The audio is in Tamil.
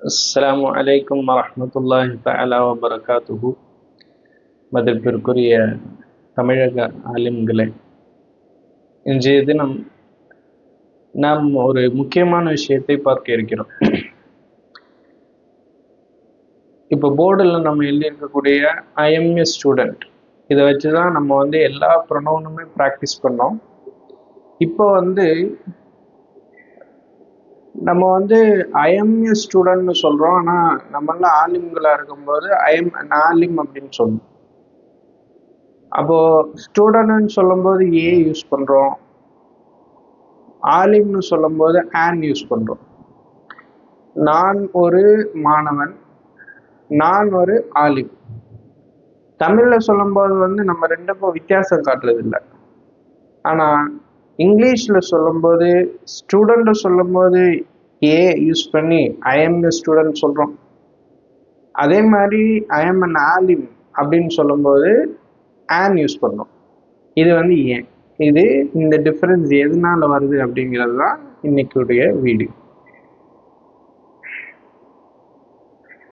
அஸ்ஸலாமு அலைக்கும் வரஹ்மத்துல்லாஹி தஆலா வபரகாத்துஹு. மதிப்பிற்குரிய தமிழக ஆலிம்களே, இன்றைய தினம் நாம் ஒரு முக்கியமான விஷயத்தை பார்க்க இருக்கிறோம். இப்போ போர்டில் நம்ம எழுதியிருக்கக்கூடிய ஐஎம்ஏ ஸ்டூடெண்ட், இதை வச்சு தான் நம்ம எல்லா ப்ரொனவுனுமே ப்ராக்டிஸ் பண்ணோம். இப்போ நம்ம ஐஎம்ஏ ஸ்டூடெண்ட்னு சொல்கிறோம். ஆனால் நம்மளாம் ஆலிம்களாக இருக்கும்போது ஆலிம் அப்படின்னு சொல்லணும். அப்போது ஸ்டூடெண்ட்னு சொல்லும்போது ஏ யூஸ் பண்ணுறோம், ஆலிம்னு சொல்லும்போது ஆன் யூஸ் பண்ணுறோம். நான் ஒரு மாணவன், நான் ஒரு ஆலிம். தமிழில் சொல்லும்போது நம்ம ரெண்டுக்கும் வித்தியாசம் காட்டுறதில்லை. ஆனால் இங்கிலீஷில் சொல்லும்போது ஸ்டூடெண்ட்டை சொல்லும்போது ஏ யூஸ் பண்ணி ஐஎம் ஏ ஸ்டூடெண்ட் சொல்கிறோம். அதே மாதிரி ஐஎம் அன் ஆலிம் அப்படின்னு சொல்லும்போது ஆன் யூஸ் பண்ணுறோம். இது ஏன், இது இந்த டிஃப்ரென்ஸ் எதனால வருது அப்படிங்கிறது தான் இன்னைக்குடைய வீடியோ.